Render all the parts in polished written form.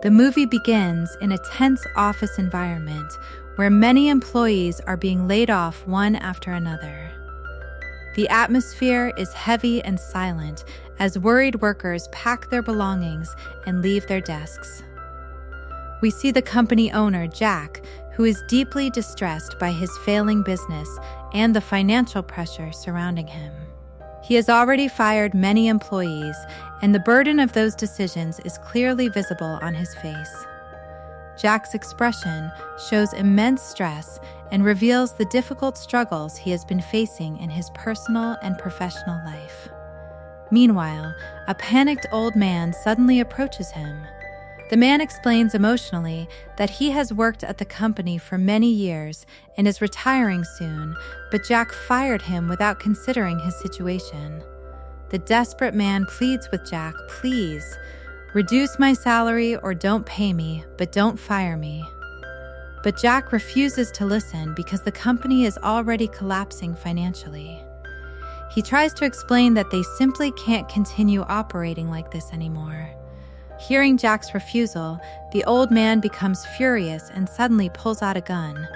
The movie begins in a tense office environment where many employees are being laid off one after another. The atmosphere is heavy and silent as worried workers pack their belongings and leave their desks. We see the company owner, Jack, who is deeply distressed by his failing business and the financial pressure surrounding him. He has already fired many employees, and the burden of those decisions is clearly visible on his face. Jack's expression shows immense stress and reveals the difficult struggles he has been facing in his personal and professional life. Meanwhile, a panicked old man suddenly approaches him. The man explains emotionally that he has worked at the company for many years and is retiring soon, but Jack fired him without considering his situation. The desperate man pleads with Jack, "Please, reduce my salary or don't pay me, but don't fire me." But Jack refuses to listen because the company is already collapsing financially. He tries to explain that they simply can't continue operating like this anymore. Hearing Jack's refusal, the old man becomes furious and suddenly pulls out a gun.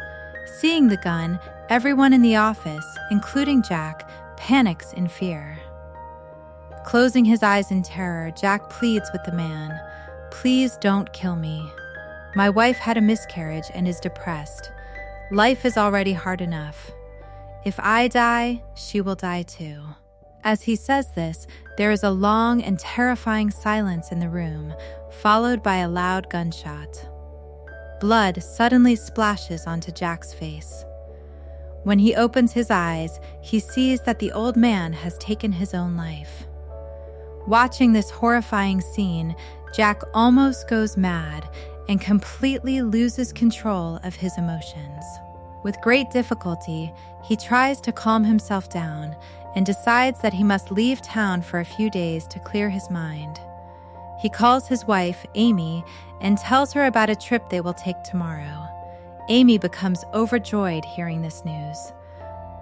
Seeing the gun, everyone in the office, including Jack, panics in fear. Closing his eyes in terror, Jack pleads with the man, "Please don't kill me. My wife had a miscarriage and is depressed. Life is already hard enough. If I die, she will die too." As he says this, there is a long and terrifying silence in the room, followed by a loud gunshot. Blood suddenly splashes onto Jack's face. When he opens his eyes, he sees that the old man has taken his own life. Watching this horrifying scene, Jack almost goes mad and completely loses control of his emotions. With great difficulty, he tries to calm himself down and decides that he must leave town for a few days to clear his mind. He calls his wife, Amy, and tells her about a trip they will take tomorrow. Amy becomes overjoyed hearing this news.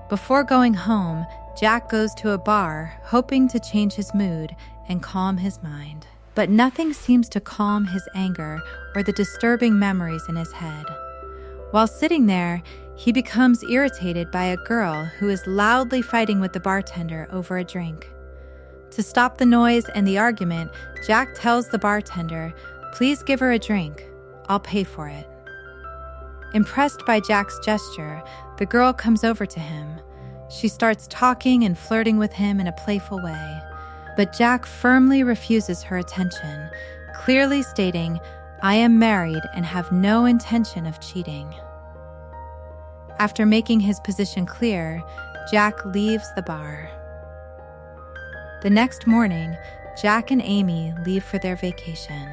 Before going home, Jack goes to a bar, hoping to change his mood and calm his mind. But nothing seems to calm his anger or the disturbing memories in his head. While sitting there, he becomes irritated by a girl who is loudly fighting with the bartender over a drink. To stop the noise and the argument, Jack tells the bartender, "Please give her a drink. I'll pay for it." Impressed by Jack's gesture, the girl comes over to him. She starts talking and flirting with him in a playful way. But Jack firmly refuses her attention, clearly stating, "I am married and have no intention of cheating." After making his position clear, Jack leaves the bar. The next morning, Jack and Amy leave for their vacation.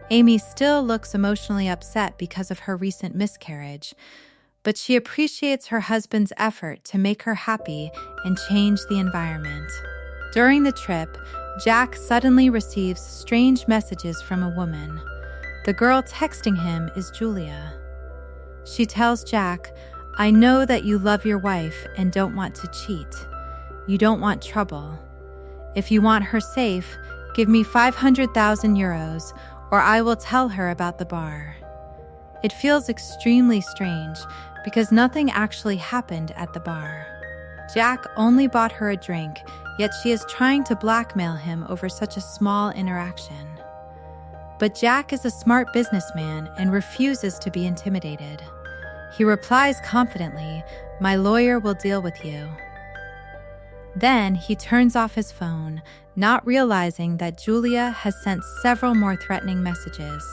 Amy still looks emotionally upset because of her recent miscarriage, but she appreciates her husband's effort to make her happy and change the environment. During the trip, Jack suddenly receives strange messages from a woman. The girl texting him is Julia. She tells Jack, "I know that you love your wife and don't want to cheat. You don't want trouble. If you want her safe, give me 500,000 euros or I will tell her about the bar." It feels extremely strange because nothing actually happened at the bar. Jack only bought her a drink, yet she is trying to blackmail him over such a small interaction. But Jack is a smart businessman and refuses to be intimidated. He replies confidently, "My lawyer will deal with you." Then he turns off his phone, not realizing that Julia has sent several more threatening messages.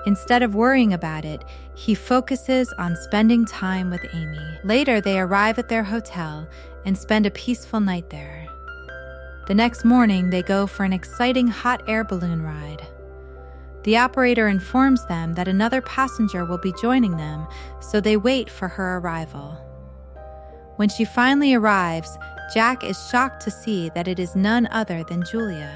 Instead of worrying about it, he focuses on spending time with Amy. Later, they arrive at their hotel and spend a peaceful night there. The next morning, they go for an exciting hot air balloon ride. The operator informs them that another passenger will be joining them, so they wait for her arrival. When she finally arrives, Jack is shocked to see that it is none other than Julia.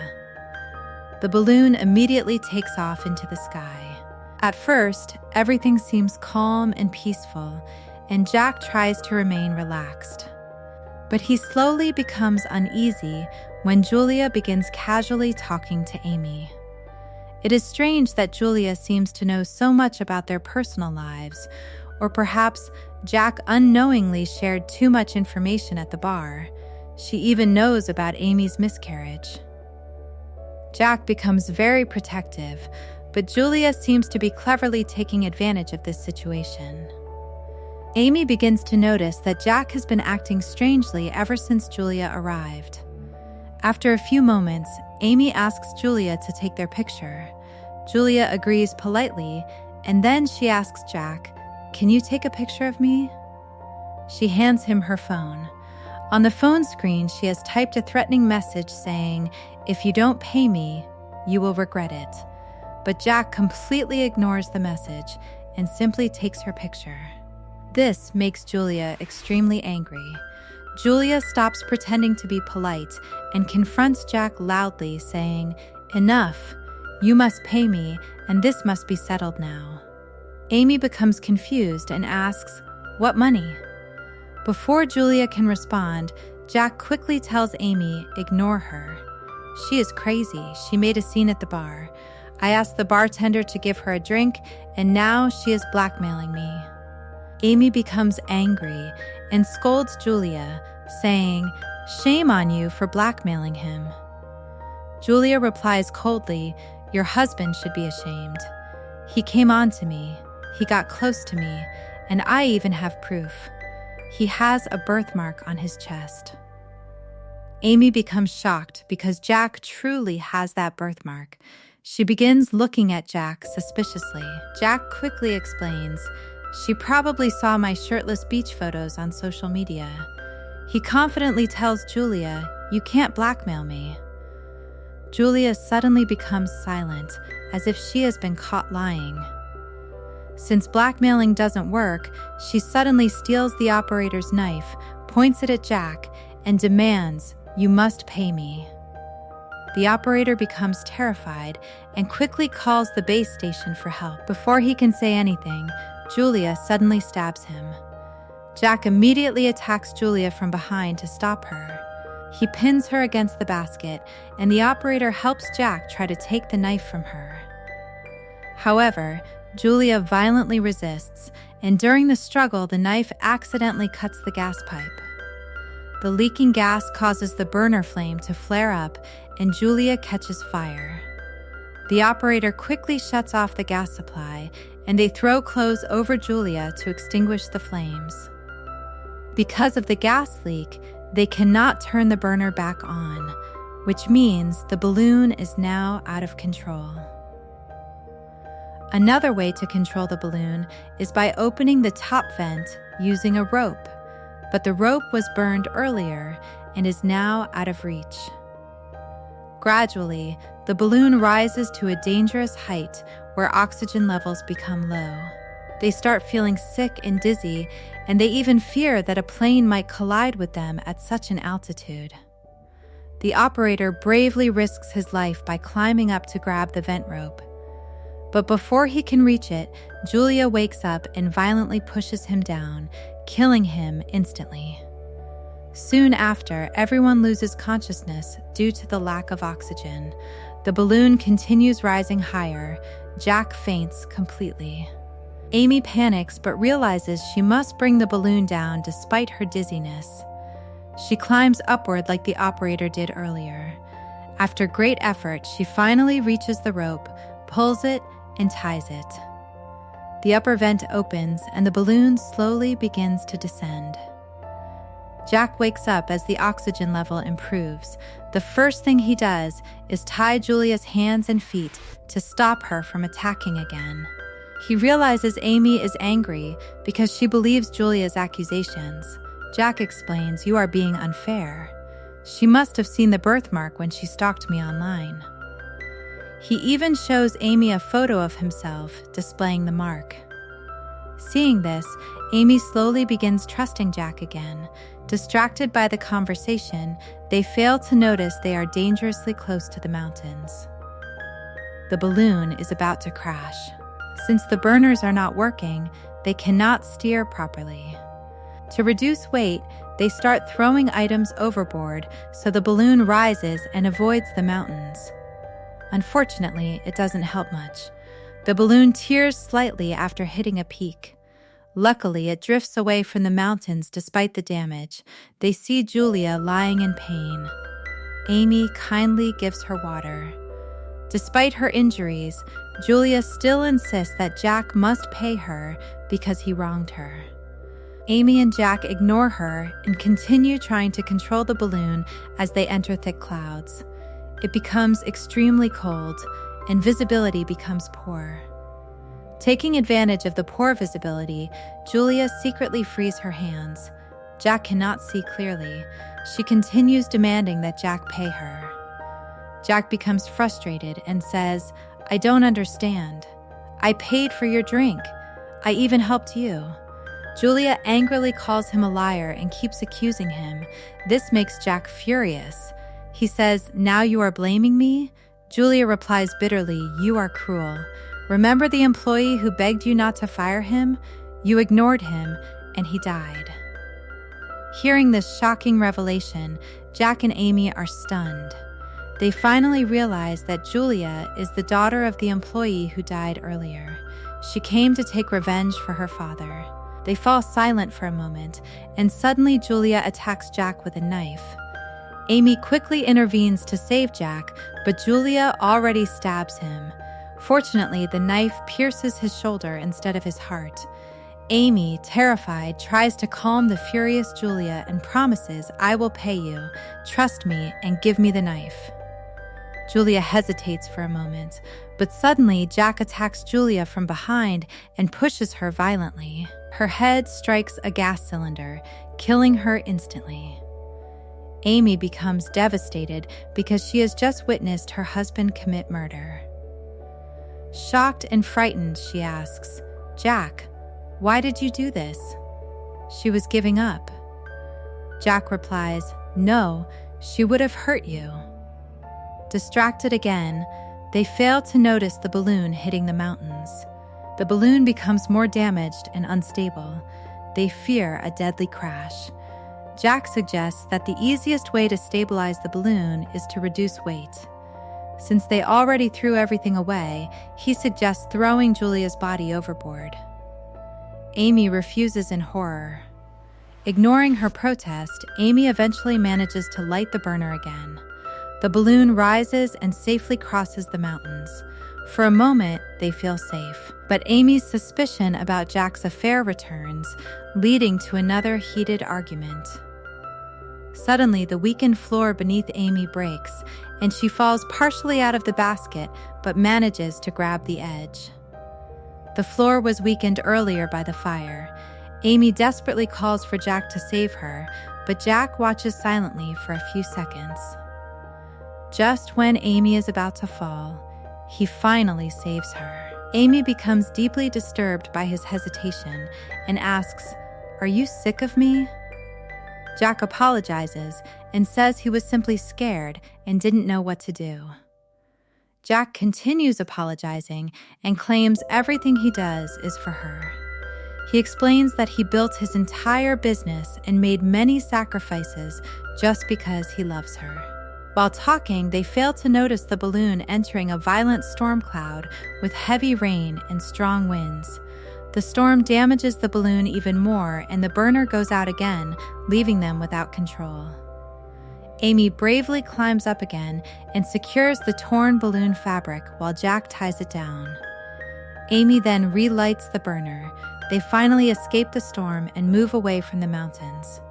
The balloon immediately takes off into the sky. At first, everything seems calm and peaceful, and Jack tries to remain relaxed. But he slowly becomes uneasy when Julia begins casually talking to Amy. It is strange that Julia seems to know so much about their personal lives, or perhaps Jack unknowingly shared too much information at the bar. She even knows about Amy's miscarriage. Jack becomes very protective, but Julia seems to be cleverly taking advantage of this situation. Amy begins to notice that Jack has been acting strangely ever since Julia arrived. After a few moments, Amy asks Julia to take their picture. Julia agrees politely, and then she asks Jack, "Can you take a picture of me?" She hands him her phone. On the phone screen, she has typed a threatening message saying, "If you don't pay me, you will regret it." But Jack completely ignores the message and simply takes her picture. This makes Julia extremely angry. Julia stops pretending to be polite and confronts Jack loudly, saying, "Enough! You must pay me, and this must be settled now." Amy becomes confused and asks, "What money?" Before Julia can respond, Jack quickly tells Amy, "Ignore her. She is crazy. She made a scene at the bar. I asked the bartender to give her a drink, and now she is blackmailing me." Amy becomes angry and scolds Julia, saying, "Shame on you for blackmailing him." Julia replies coldly, "Your husband should be ashamed. He came on to me. He got close to me, and I even have proof. He has a birthmark on his chest." Amy becomes shocked because Jack truly has that birthmark. She begins looking at Jack suspiciously. Jack quickly explains, "She probably saw my shirtless beach photos on social media." He confidently tells Julia, "You can't blackmail me." Julia suddenly becomes silent, as if she has been caught lying. Since blackmailing doesn't work, she suddenly steals the operator's knife, points it at Jack, and demands, "You must pay me." The operator becomes terrified and quickly calls the base station for help. Before he can say anything, Julia suddenly stabs him. Jack immediately attacks Julia from behind to stop her. He pins her against the basket, and the operator helps Jack try to take the knife from her. However, Julia violently resists, and during the struggle, the knife accidentally cuts the gas pipe. The leaking gas causes the burner flame to flare up, and Julia catches fire. The operator quickly shuts off the gas supply, and they throw clothes over Julia to extinguish the flames. Because of the gas leak, they cannot turn the burner back on, which means the balloon is now out of control. Another way to control the balloon is by opening the top vent using a rope, but the rope was burned earlier and is now out of reach. Gradually, the balloon rises to a dangerous height where oxygen levels become low. They start feeling sick and dizzy, and they even fear that a plane might collide with them at such an altitude. The operator bravely risks his life by climbing up to grab the vent rope. But before he can reach it, Julia wakes up and violently pushes him down, killing him instantly. Soon after, everyone loses consciousness due to the lack of oxygen. The balloon continues rising higher. Jack faints completely. Amy panics but realizes she must bring the balloon down despite her dizziness. She climbs upward like the operator did earlier. After great effort, she finally reaches the rope, pulls it, and ties it. The upper vent opens and the balloon slowly begins to descend. Jack wakes up as the oxygen level improves. The first thing he does is tie Julia's hands and feet to stop her from attacking again. He realizes Amy is angry because she believes Julia's accusations. Jack explains, "You are being unfair. She must have seen the birthmark when she stalked me online." He even shows Amy a photo of himself displaying the mark. Seeing this, Amy slowly begins trusting Jack again. Distracted by the conversation, they fail to notice they are dangerously close to the mountains. The balloon is about to crash. Since the burners are not working, they cannot steer properly. To reduce weight, they start throwing items overboard so the balloon rises and avoids the mountains. Unfortunately, it doesn't help much. The balloon tears slightly after hitting a peak. Luckily, it drifts away from the mountains despite the damage. They see Julia lying in pain. Amy kindly gives her water. Despite her injuries, Julia still insists that Jack must pay her because he wronged her. Amy and Jack ignore her and continue trying to control the balloon as they enter thick clouds. It becomes extremely cold, and visibility becomes poor. Taking advantage of the poor visibility, Julia secretly frees her hands. Jack cannot see clearly. She continues demanding that Jack pay her. Jack becomes frustrated and says, "I don't understand. I paid for your drink. I even helped you." Julia angrily calls him a liar and keeps accusing him. This makes Jack furious. He says, "Now you are blaming me?" Julia replies bitterly, "You are cruel. Remember the employee who begged you not to fire him? You ignored him, and he died." Hearing this shocking revelation, Jack and Amy are stunned. They finally realize that Julia is the daughter of the employee who died earlier. She came to take revenge for her father. They fall silent for a moment, and suddenly Julia attacks Jack with a knife. Amy quickly intervenes to save Jack, but Julia already stabs him. Fortunately, the knife pierces his shoulder instead of his heart. Amy, terrified, tries to calm the furious Julia and promises, "I will pay you. Trust me and give me the knife." Julia hesitates for a moment, but suddenly Jack attacks Julia from behind and pushes her violently. Her head strikes a gas cylinder, killing her instantly. Amy becomes devastated because she has just witnessed her husband commit murder. Shocked and frightened, she asks, "Jack, why did you do this?" She was giving up. Jack replies, "No, she would have hurt you." Distracted again, they fail to notice the balloon hitting the mountains. The balloon becomes more damaged and unstable. They fear a deadly crash. Jack suggests that the easiest way to stabilize the balloon is to reduce weight. Since they already threw everything away, he suggests throwing Julia's body overboard. Amy refuses in horror. Ignoring her protest, Amy eventually manages to light the burner again. The balloon rises and safely crosses the mountains. For a moment, they feel safe, but Amy's suspicion about Jack's affair returns, leading to another heated argument. Suddenly, the weakened floor beneath Amy breaks, and she falls partially out of the basket, but manages to grab the edge. The floor was weakened earlier by the fire. Amy desperately calls for Jack to save her, but Jack watches silently for a few seconds. Just when Amy is about to fall, he finally saves her. Amy becomes deeply disturbed by his hesitation and asks, "Are you sick of me?" Jack apologizes and says he was simply scared and didn't know what to do. Jack continues apologizing and claims everything he does is for her. He explains that he built his entire business and made many sacrifices just because he loves her. While talking, they fail to notice the balloon entering a violent storm cloud with heavy rain and strong winds. The storm damages the balloon even more, and the burner goes out again, leaving them without control. Amy bravely climbs up again and secures the torn balloon fabric while Jack ties it down. Amy then relights the burner. They finally escape the storm and move away from the mountains.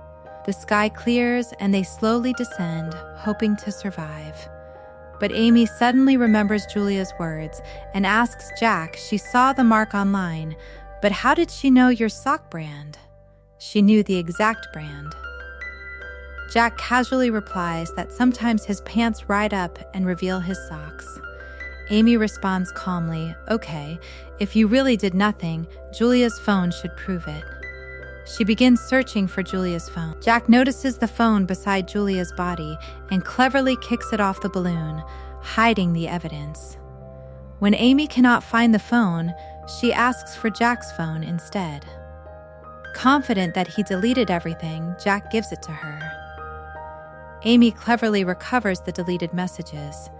The sky clears and they slowly descend, hoping to survive. But Amy suddenly remembers Julia's words and asks Jack she saw the mark online, but how did she know your sock brand? She knew the exact brand. Jack casually replies that sometimes his pants ride up and reveal his socks. Amy responds calmly, "Okay, if you really did nothing, Julia's phone should prove it." She begins searching for Julia's phone. Jack notices the phone beside Julia's body and cleverly kicks it off the balloon, hiding the evidence. When Amy cannot find the phone, she asks for Jack's phone instead. Confident that he deleted everything, Jack gives it to her. Amy cleverly recovers the deleted messages.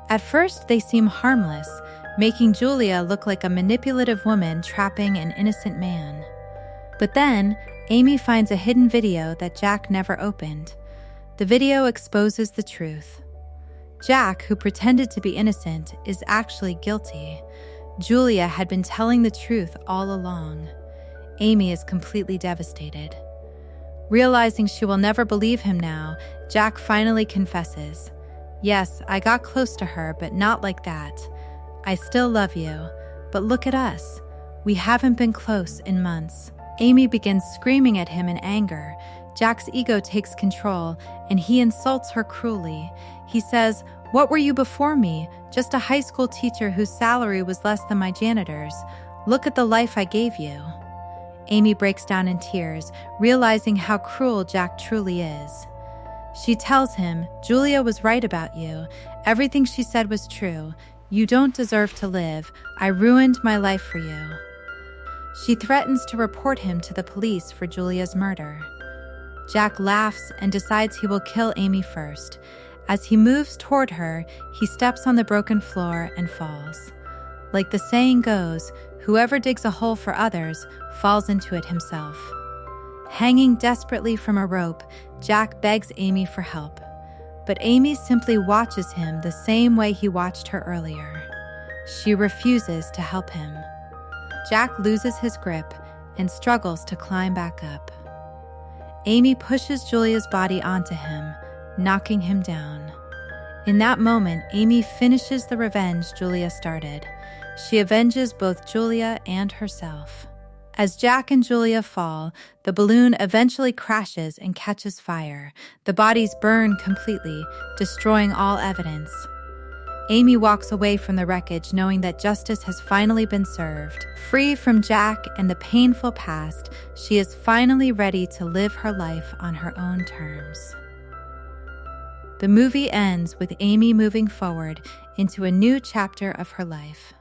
At first, they seem harmless, making Julia look like a manipulative woman trapping an innocent man. But then, Amy finds a hidden video that Jack never opened. The video exposes the truth. Jack, who pretended to be innocent, is actually guilty. Julia had been telling the truth all along. Amy is completely devastated. Realizing she will never believe him now, Jack finally confesses. "Yes, I got close to her, but not like that. I still love you, but look at us. We haven't been close in months." Amy begins screaming at him in anger. Jack's ego takes control, and he insults her cruelly. He says, "What were you before me? Just a high school teacher whose salary was less than my janitor's. Look at the life I gave you." Amy breaks down in tears, realizing how cruel Jack truly is. She tells him, "Julia was right about you. Everything she said was true. You don't deserve to live. I ruined my life for you." She threatens to report him to the police for Julia's murder. Jack laughs and decides he will kill Amy first. As he moves toward her, he steps on the broken floor and falls. Like the saying goes, whoever digs a hole for others falls into it himself. Hanging desperately from a rope, Jack begs Amy for help. But Amy simply watches him the same way he watched her earlier. She refuses to help him. Jack loses his grip and struggles to climb back up. Amy pushes Julia's body onto him, knocking him down. In that moment, Amy finishes the revenge Julia started. She avenges both Julia and herself. As Jack and Julia fall, the balloon eventually crashes and catches fire. The bodies burn completely, destroying all evidence. Amy walks away from the wreckage knowing that justice has finally been served. Free from Jack and the painful past, she is finally ready to live her life on her own terms. The movie ends with Amy moving forward into a new chapter of her life.